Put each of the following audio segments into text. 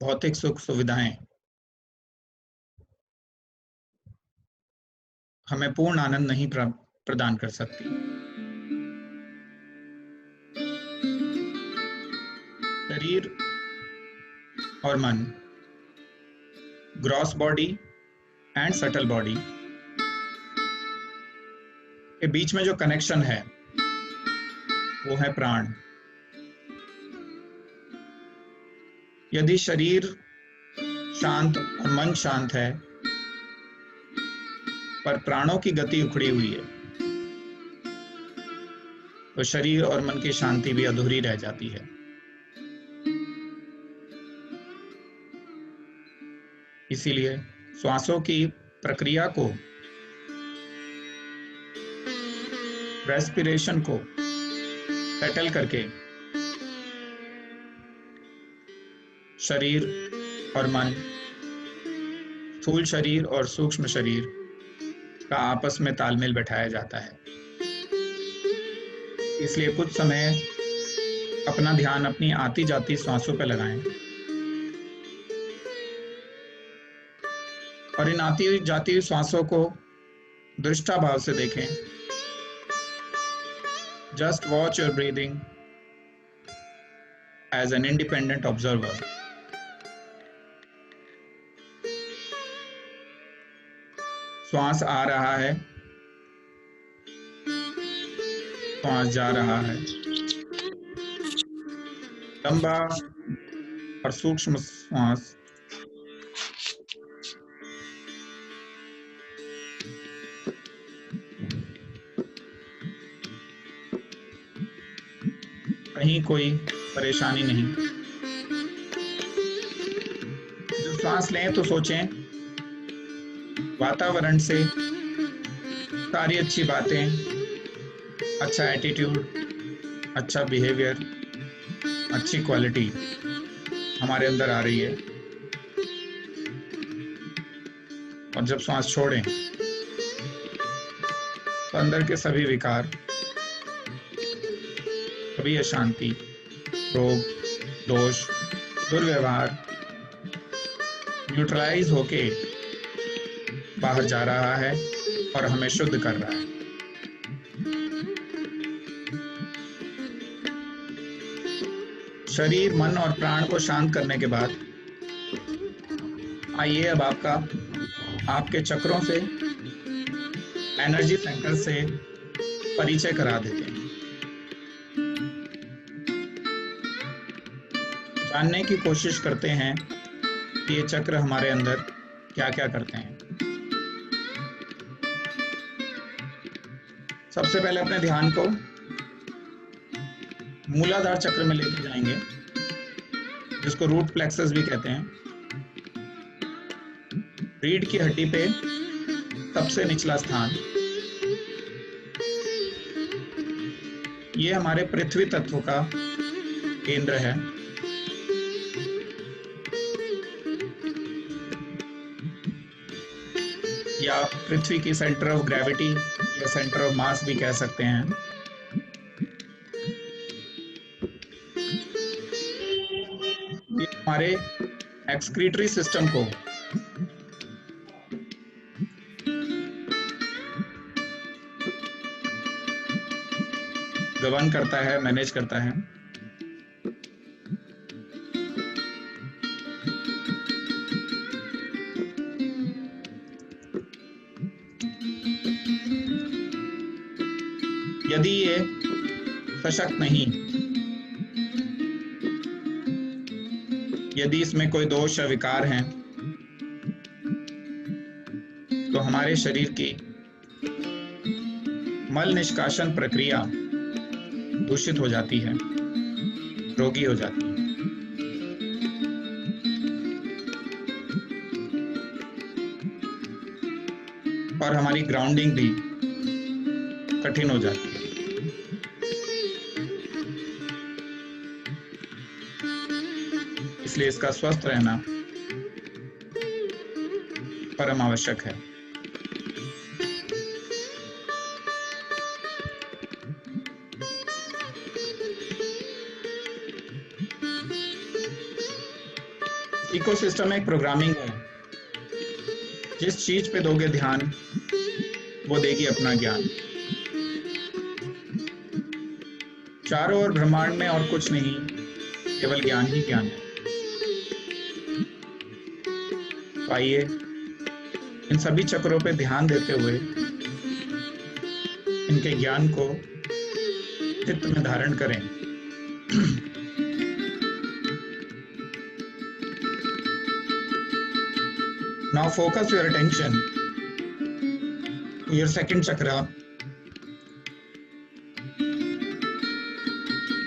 भौतिक सुख सुविधाएं हमें पूर्ण आनंद नहीं प्रदान कर सकती। शरीर और मन, gross body and subtle body के बीच में जो कनेक्शन है वो है प्राण। यदि शरीर शांत और मन शांत है पर प्राणों की गति उखड़ी हुई है तो शरीर और मन की शांति भी अधूरी रह जाती है। इसीलिए श्वासों की प्रक्रिया को, रेस्पिरेशन को सेटल करके शरीर और मन, स्थूल शरीर और सूक्ष्म शरीर का आपस में तालमेल बैठाया जाता है। इसलिए कुछ समय अपना ध्यान अपनी आती जाती श्वासों पर लगाएं और इन आती जाती श्वासों को दृष्टा भाव से देखें। Just watch your breathing as an independent observer. श्वास आ रहा है, श्वास जा रहा है। लंबा और सूक्ष्म श्वास कहीं कोई परेशानी नहीं। जब श्वास लें तो सोचें वातावरण से सारी अच्छी बातें, अच्छा एटीट्यूड, अच्छा बिहेवियर, अच्छी क्वालिटी हमारे अंदर आ रही है। और जब श्वास छोड़ें तो अंदर के सभी विकार, सभी अशांति, रोग, दोष, दुर्व्यवहार न्यूट्रलाइज होके बाहर जा रहा है और हमें शुद्ध कर रहा है। शरीर, मन और प्राण को शांत करने के बाद आइए अब आपके चक्रों से, एनर्जी सेंटर से परिचय करा देते हैं। जानने की कोशिश करते हैं कि ये चक्र हमारे अंदर क्या क्या करते हैं। सबसे पहले अपने ध्यान को मूलाधार चक्र में लेके जाएंगे, जिसको रूट प्लेक्सस भी कहते हैं। रीढ़ की हड्डी पे सबसे निचला स्थान, ये हमारे पृथ्वी तत्व का केंद्र है। या पृथ्वी की सेंटर ऑफ ग्रेविटी या सेंटर ऑफ मास भी कह सकते हैं। ये हमारे एक्सक्रीटरी सिस्टम को गवर्न करता है, मैनेज करता है। यदि ये सशक्त नहीं, यदि इसमें कोई दोष या विकार हैं, तो हमारे शरीर की मल निष्कासन प्रक्रिया दूषित हो जाती है, रोगी हो जाती है। और हमारी ग्राउंडिंग भी कठिन हो जाती है। इसलिए इसका स्वस्थ रहना परम आवश्यक है। इसी इकोसिस्टम एक प्रोग्रामिंग है, जिस चीज पे दोगे ध्यान वो देगी अपना ज्ञान। चारों ओर ब्रह्मांड में और कुछ नहीं, केवल ज्ञान ही ज्ञान है। तो आइए इन सभी चक्रों पे ध्यान देते हुए इनके ज्ञान को चित्त में धारण करें। Now focus your attention to your second chakra,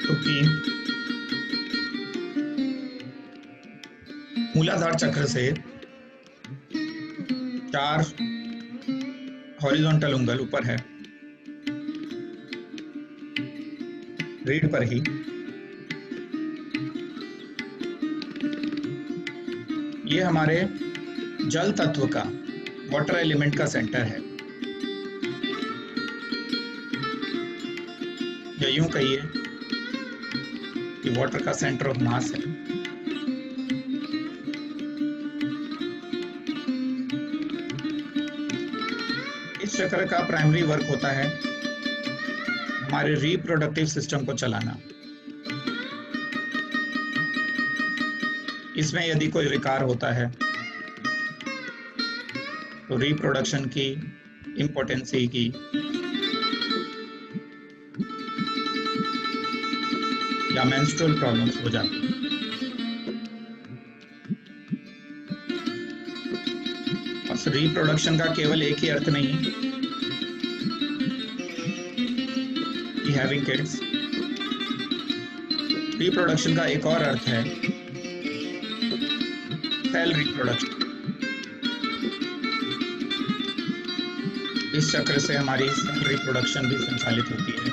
जो कि मूलाधार चक्र से 4 हॉरिजॉन्टल उंगल ऊपर है, रीढ़ पर ही। ये हमारे जल तत्व का, वाटर एलिमेंट का सेंटर है, या यूं कहिए कि वाटर का सेंटर ऑफ मास है। इस चक्र का प्राइमरी वर्क होता है हमारे रिप्रोडक्टिव सिस्टम को चलाना। इसमें यदि कोई विकार होता है तो रिप्रोडक्शन की, इम्पोर्टेंसी की या मेंस्ट्रुअल प्रॉब्लम्स हो जाती हैं। और रिप्रोडक्शन का केवल एक ही अर्थ नहीं कि हैविंग किड्स। रिप्रोडक्शन का एक और अर्थ है सेल रिप्रोडक्शन। इस चक्र से हमारी सेल रिप्रोडक्शन भी संचालित होती है,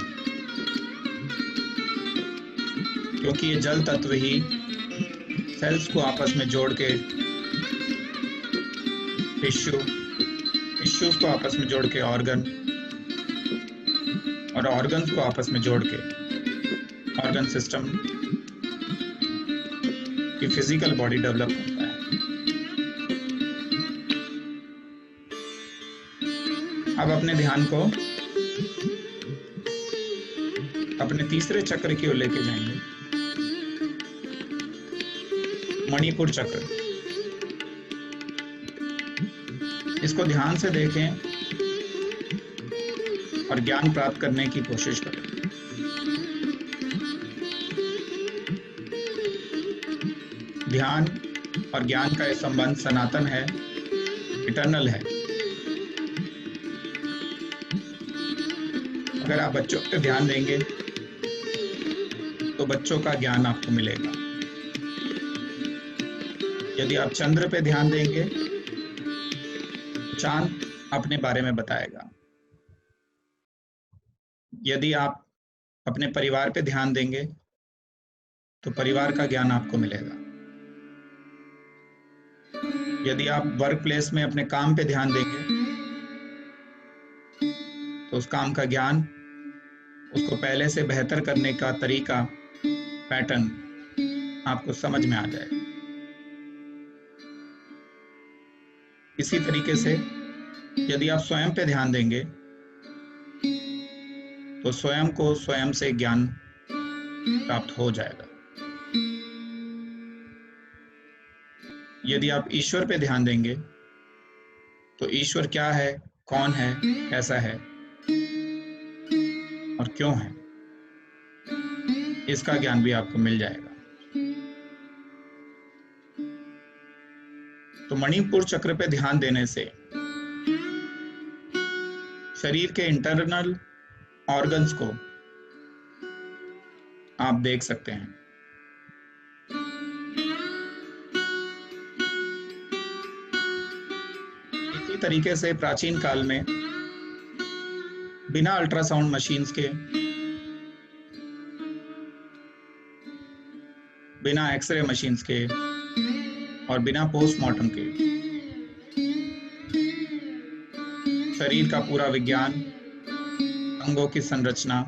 क्योंकि ये जल तत्व ही सेल्स को आपस में जोड़ के, टिश्यूज को आपस में जोड़ के ऑर्गन, और ऑर्गन्स को आपस में जोड़ के ऑर्गन सिस्टम की फिजिकल बॉडी डेवलप होता है। अब अपने ध्यान को अपने तीसरे चक्र की ओर लेके जाएंगे, मणिपुर चक्र। इसको ध्यान से देखें और ज्ञान प्राप्त करने की कोशिश करें। ध्यान और ज्ञान का ये संबंध सनातन है, इटर्नल है। अगर आप बच्चों पे ध्यान देंगे तो बच्चों का ज्ञान आपको मिलेगा। यदि आप चंद्र पे ध्यान देंगे तो चांद अपने बारे में बताएगा। यदि आप अपने परिवार पे ध्यान देंगे तो परिवार का ज्ञान आपको मिलेगा। यदि आप वर्क प्लेस में अपने काम पे ध्यान देंगे तो उस काम का ज्ञान, उसको पहले से बेहतर करने का तरीका, पैटर्न आपको समझ में आ जाएगा। इसी तरीके से यदि आप स्वयं पे ध्यान देंगे तो स्वयं को स्वयं से ज्ञान प्राप्त हो जाएगा। यदि आप ईश्वर पे ध्यान देंगे तो ईश्वर क्या है, कौन है, कैसा है और क्यों है, इसका ज्ञान भी आपको मिल जाएगा। तो मणिपुर चक्र पे ध्यान देने से शरीर के इंटरनल ऑर्गन्स को आप देख सकते हैं। इसी तरीके से प्राचीन काल में बिना अल्ट्रासाउंड मशीन्स के, बिना एक्सरे मशीन्स के और बिना पोस्टमार्टम के शरीर का पूरा विज्ञान, अंगों की संरचना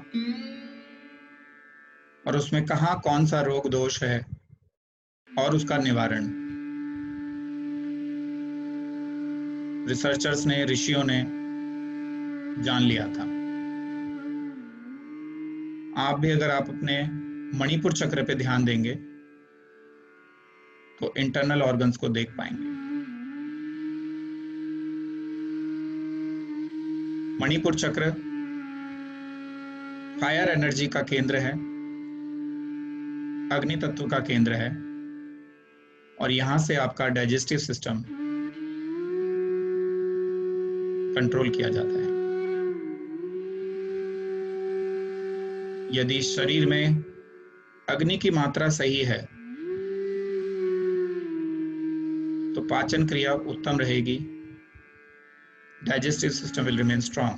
और उसमें कहाँ कौन सा रोग दोष है और उसका निवारण, रिसर्चर्स ने, ऋषियों ने जान लिया था। आप भी अगर आप अपने मणिपुर चक्र पे ध्यान देंगे तो इंटरनल ऑर्गन्स को देख पाएंगे। मणिपुर चक्र फायर एनर्जी का केंद्र है, अग्नि तत्व का केंद्र है, और यहां से आपका डाइजेस्टिव सिस्टम कंट्रोल किया जाता है। यदि शरीर में अग्नि की मात्रा सही है तो पाचन क्रिया उत्तम रहेगी, digestive system will remain strong.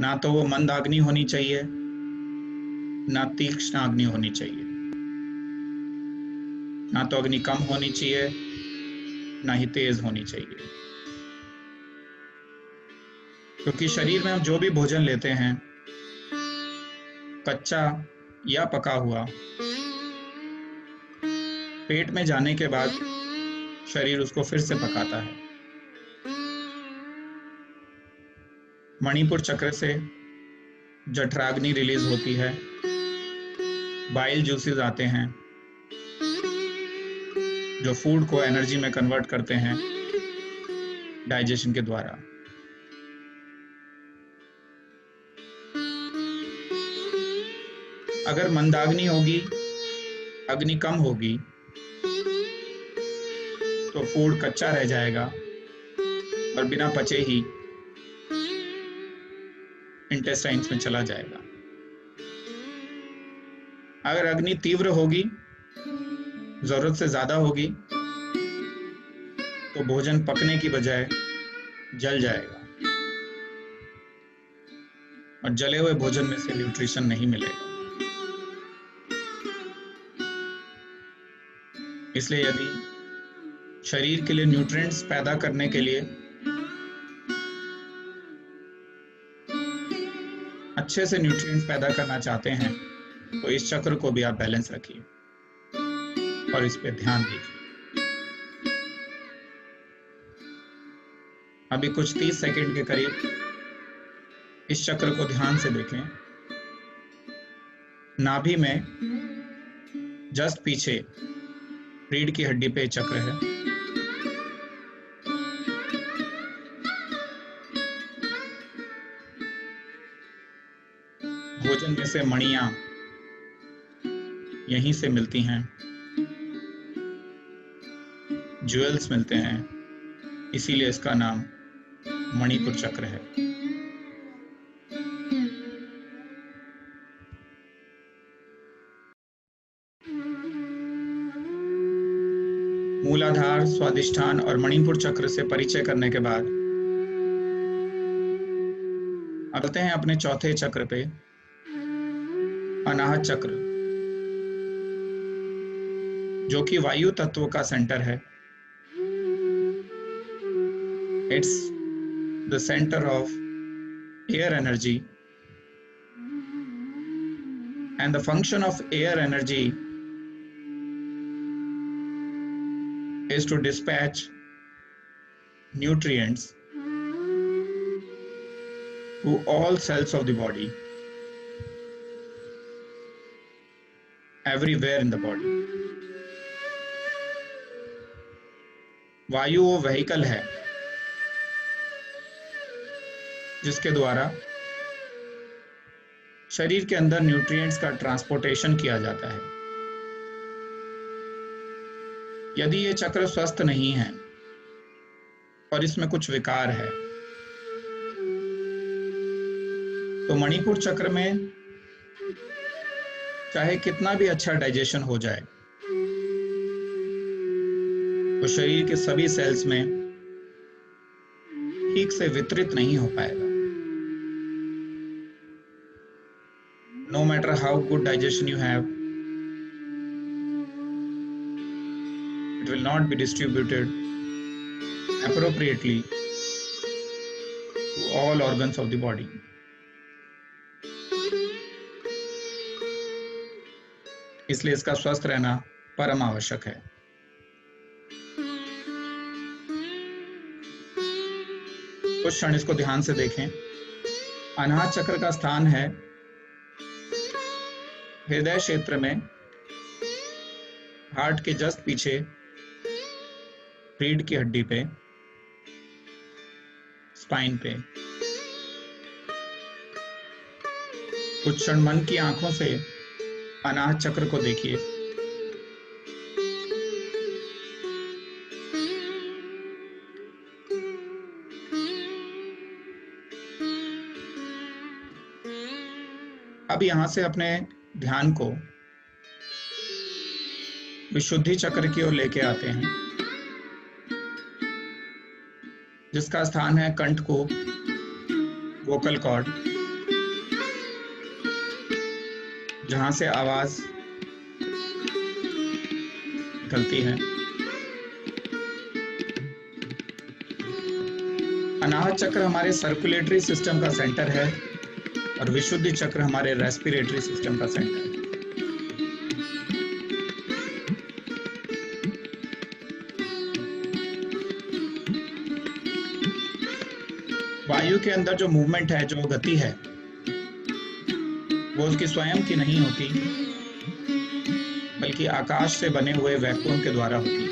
ना तो वो मंदाग्नि होनी चाहिए, ना तीक्ष्ण अग्नि होनी चाहिए, ना तो अग्नि कम होनी चाहिए, ना ही तेज होनी चाहिए। क्योंकि शरीर में हम जो भी भोजन लेते हैं, कच्चा या पका हुआ, पेट में जाने के बाद शरीर उसको फिर से पकाता है। मणिपुर चक्र से जठराग्नि रिलीज होती है, बाइल जूसेस आते हैं जो फूड को एनर्जी में कन्वर्ट करते हैं डाइजेशन के द्वारा। अगर मंदाग्नि होगी, अग्नि कम होगी, तो फूड कच्चा रह जाएगा और बिना पचे ही इंटेस्टाइन्स में चला जाएगा। अगर अग्नि तीव्र होगी, जरूरत से ज्यादा होगी, तो भोजन पकने की बजाय जल जाएगा और जले हुए भोजन में से न्यूट्रिशन नहीं मिलेगा। इसलिए यदि शरीर के लिए न्यूट्रिएंट्स पैदा करने के लिए अच्छे से न्यूट्रिएंट्स पैदा करना चाहते हैं तो इस चक्र को भी आप बैलेंस रखिए और इस पे ध्यान दीजिए। अभी कुछ 30 सेकंड के करीब इस चक्र को ध्यान से देखें। नाभि में जस्ट पीछे रीढ़ की हड्डी पे चक्र है। भोजन में से मणियां यहीं से मिलती हैं, ज्वेल्स मिलते हैं, इसीलिए इसका नाम मणिपुर चक्र है। मूलाधार, स्वादिष्ठान और मणिपुर चक्र से परिचय करने के बाद चलते हैं अपने चौथे चक्र पे, अनाहत चक्र, जो कि वायु तत्व का सेंटर है। It's the centre of air energy and the function of air energy is to dispatch nutrients to all cells of the body, everywhere in the body. वायु वो व्हीकल है जिसके द्वारा शरीर के अंदर न्यूट्रिएंट्स का ट्रांसपोर्टेशन किया जाता है। यदि ये चक्र स्वस्थ नहीं है और इसमें कुछ विकार है तो मणिपुर चक्र में चाहे कितना भी अच्छा डाइजेशन हो जाए तो शरीर के सभी सेल्स में ठीक से वितरित नहीं हो पाएगा। No matter how good digestion you have, it will not be distributed appropriately to all organs of the body. इसलिए इसका स्वस्थ रहना परम आवश्यक है। कुछ क्षण इसको ध्यान से देखें। अनाहत चक्र का स्थान है हृदय क्षेत्र में, हार्ट के जस्ट पीछे, रीढ़ की हड्डी पे, स्पाइन पे। कुछ क्षण मन की आंखों से अनाहत चक्र को देखिए। अब यहां से अपने ध्यान को विशुद्धि चक्र की ओर लेके आते हैं, जिसका स्थान है कंठकोप, वोकल कॉर्ड, जहां से आवाज निकलती है। अनाहत चक्र हमारे सर्कुलेटरी सिस्टम का सेंटर है और विशुद्धि चक्र हमारे रेस्पिरेटरी सिस्टम का सेंटर है। वायु के अंदर जो मूवमेंट है, जो गति है, वो उसकी स्वयं की नहीं होती, बल्कि आकाश से बने हुए वैक्यूम के द्वारा होती है।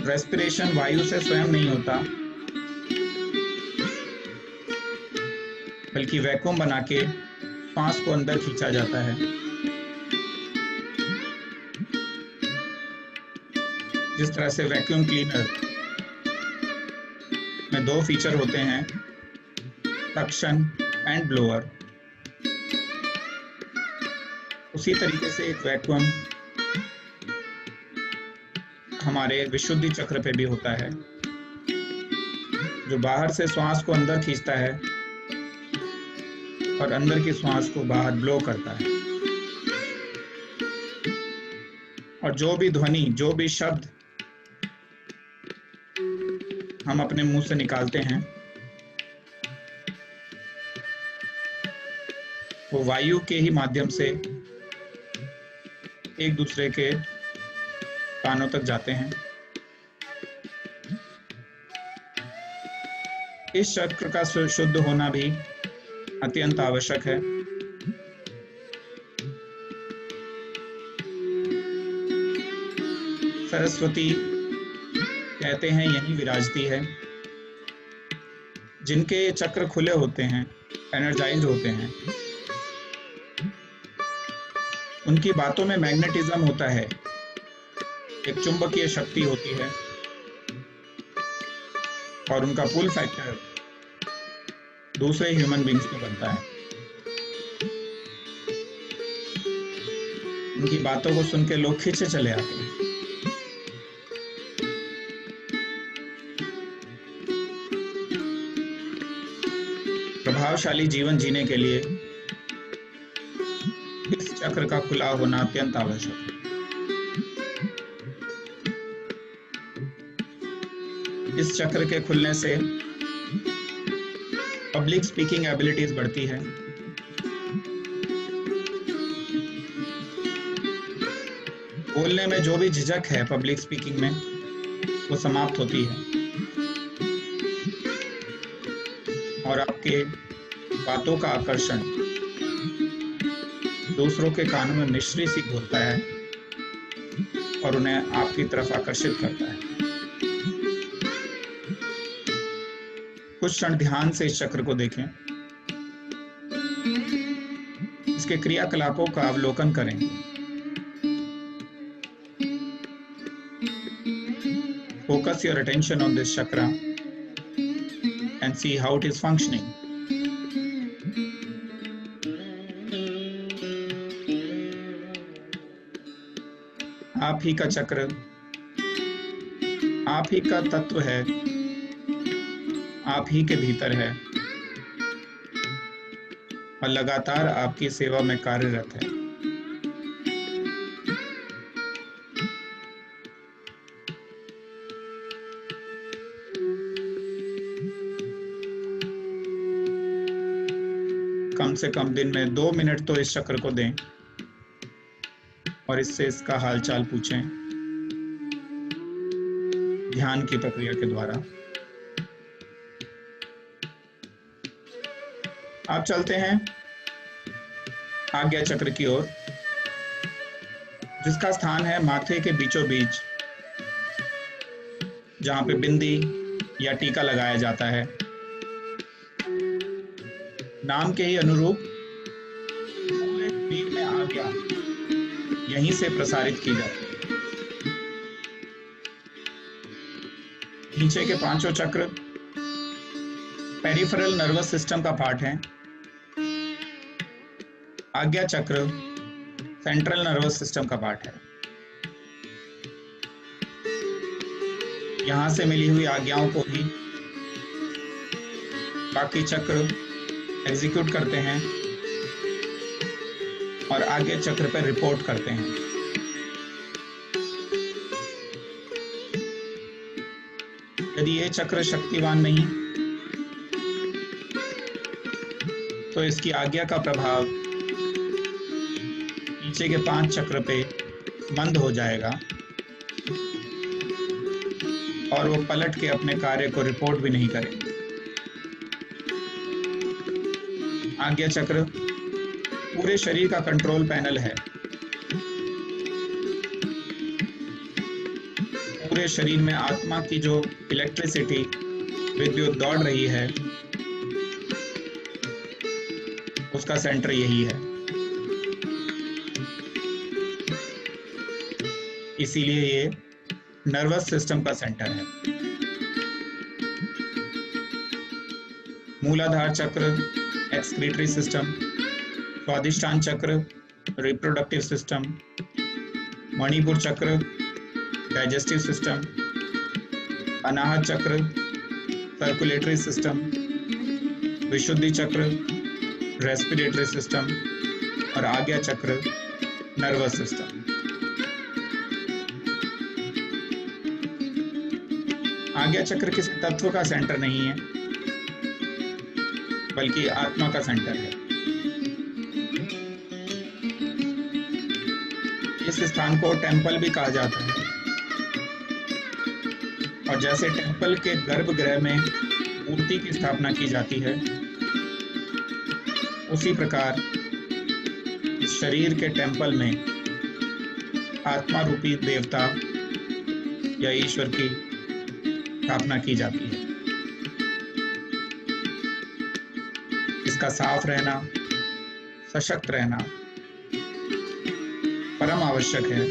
रेस्पिरेशन वायु से स्वयं नहीं होता, बल्कि वैक्यूम बना के सांस को अंदर खींचा जाता है। जिस तरह से वैक्यूम क्लीनर में दो फीचर होते हैं, सक्शन एंड ब्लोअर, उसी तरीके से एक वैक्यूम हमारे विशुद्धि चक्र पे भी होता है, जो बाहर से श्वास को अंदर खींचता है और अंदर की श्वास को बाहर ब्लो करता है। और जो भी ध्वनि, जो भी शब्द हम अपने मुंह से निकालते हैं, वो वायु के ही माध्यम से एक दूसरे के कानों तक जाते हैं। इस चक्र का शुद्ध होना भी अत्यंत आवश्यक है। सरस्वती कहते हैं यही विराजती है। जिनके चक्र खुले होते हैं, एनर्जाइज्ड होते हैं, उनकी बातों में मैग्नेटिज्म होता है, एक चुंबकीय शक्ति होती है, और उनका पुल फैक्टर दूसरे ह्यूमन बींग्स में बनता है। उनकी बातों को सुन के लोग खींचे चले आते हैं। प्रभावशाली जीवन जीने के लिए इस चक्र का खुला होना अत्यंत आवश्यक है। इस चक्र के खुलने से पब्लिक स्पीकिंग एबिलिटीज बढ़ती है। बोलने में जो भी झिझक है पब्लिक स्पीकिंग में, वो समाप्त होती है और आपके बातों का आकर्षण दूसरों के कानों में मिश्री सी घोलता है और उन्हें आपकी तरफ आकर्षित करता है। कुछ क्षण ध्यान से इस चक्र को देखें, इसके क्रियाकलापों का अवलोकन करें। Focus your attention on this chakra and see how it is functioning. आप ही का चक्र, आप ही का तत्व है, आप ही के भीतर है और लगातार आपकी सेवा में कार्यरत है। कम से कम दिन में 2 मिनट तो इस चक्र को दें और इससे इसका हालचाल पूछें। ध्यान की प्रक्रिया के द्वारा। आप चलते हैं आज्ञा चक्र की ओर, जिसका स्थान है माथे के बीचों बीच, जहां पे बिंदी या टीका लगाया जाता है। नाम के ही अनुरूप पूरे शरीर में आज्ञा यहीं से प्रसारित की जाती है। नीचे के पांचों चक्र पेरिफेरल नर्वस सिस्टम का पार्ट है। आज्ञा चक्र सेंट्रल नर्वस सिस्टम का पार्ट है। यहां से मिली हुई आज्ञाओं को ही बाकी चक्र एग्जीक्यूट करते हैं और आगे चक्र पर रिपोर्ट करते हैं। यदि ये चक्र शक्तिवान नहीं तो इसकी आज्ञा का प्रभाव नीचे के 5 चक्र पे मंद हो जाएगा और वो पलट के अपने कार्य को रिपोर्ट भी नहीं करेंगे। आज्ञा चक्र पूरे शरीर का कंट्रोल पैनल है। पूरे शरीर में आत्मा की जो इलेक्ट्रिसिटी, विद्युत दौड़ रही है, उसका सेंटर यही है। इसीलिए ये नर्वस सिस्टम का सेंटर है। मूलाधार चक्र एक्सक्रीटरी सिस्टम, स्वादिष्टान चक्र रिप्रोडक्टिव सिस्टम, मणिपुर चक्र डाइजेस्टिव सिस्टम, अनाहत चक्र सर्कुलेटरी सिस्टम, विशुद्धि चक्र रेस्पिरेटरी सिस्टम और आज्ञा चक्र नर्वस सिस्टम। आज्ञा चक्र किसी तत्व का सेंटर नहीं है, बल्कि आत्मा का सेंटर है। इस स्थान को टेंपल भी कहा जाता है और जैसे टेंपल के गर्भगृह में मूर्ति की स्थापना की जाती है, उसी प्रकार इस शरीर के टेंपल में आत्मा रूपी देवता या ईश्वर की स्थापना की जाती है। इसका साफ रहना, सशक्त रहना परम आवश्यक है।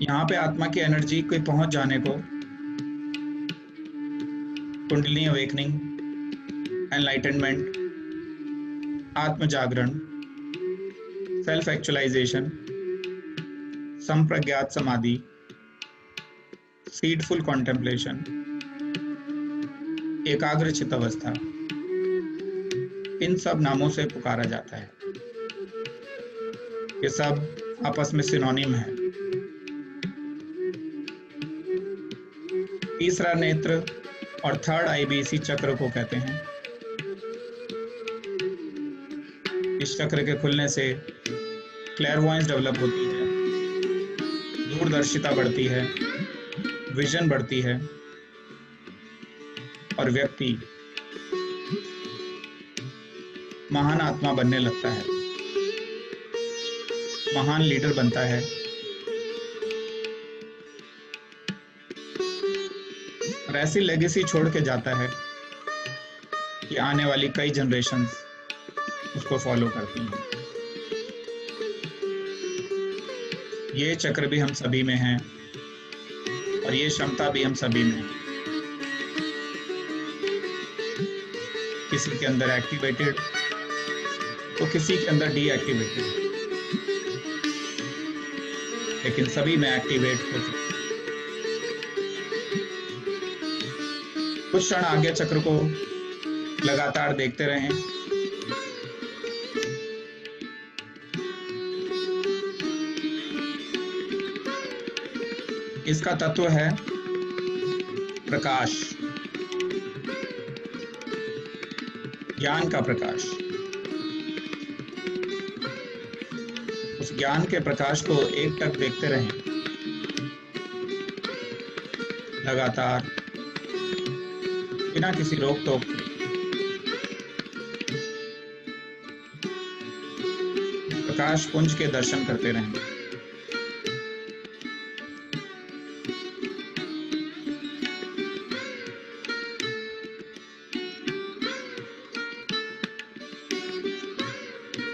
यहाँ पे आत्मा की एनर्जी को पहुंच जाने को कुंडलिनी अवेकनिंग, एनलाइटनमेंट, आत्म जागरण, सेल्फ एक्चुअलाइजेशन, संप्रज्ञात समाधि, सीडफुल कॉन्टेम्पलेशन, एकाग्रचित अवस्था, इन सब नामों से पुकारा जाता है। ये सब आपस में सिनोनिम है। तीसरा नेत्र और थर्ड आई भी इसी चक्र को कहते हैं। इस चक्र के खुलने से क्लैरवॉयंस डेवलप होती है, दूरदर्शिता बढ़ती है, विजन बढ़ती है और व्यक्ति महान आत्मा बनने लगता है, महान लीडर बनता है और ऐसी लेगेसी छोड़ के जाता है कि आने वाली कई जनरेशंस उसको फॉलो करती हैं। ये चक्र भी हम सभी में है और ये क्षमता भी हम सभी में है। किसी के अंदर एक्टिवेटेड तो किसी के अंदर डीएक्टिवेटेड, लेकिन सभी में एक्टिवेट हो सकते। कुछ क्षण आज्ञा चक्र को लगातार देखते रहें। इसका तत्व है प्रकाश, ज्ञान का प्रकाश। उस इस ज्ञान के प्रकाश को एकटक देखते रहें, लगातार, बिना किसी रोक टोक के। इस प्रकाश पुंज के दर्शन करते रहें।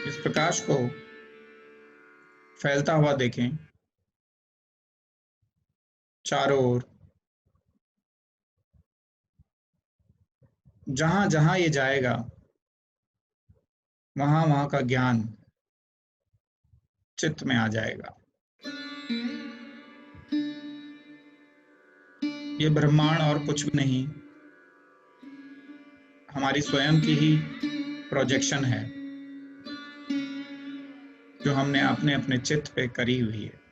इस प्रकाश को फैलता हुआ देखें, चारों ओर। जहां जहां ये जाएगा, वहां वहां का ज्ञान चित्त में आ जाएगा। ये ब्रह्मांड और कुछ भी नहीं, हमारी स्वयं की ही प्रोजेक्शन है, जो हमने अपने अपने चित्त पे करी हुई है।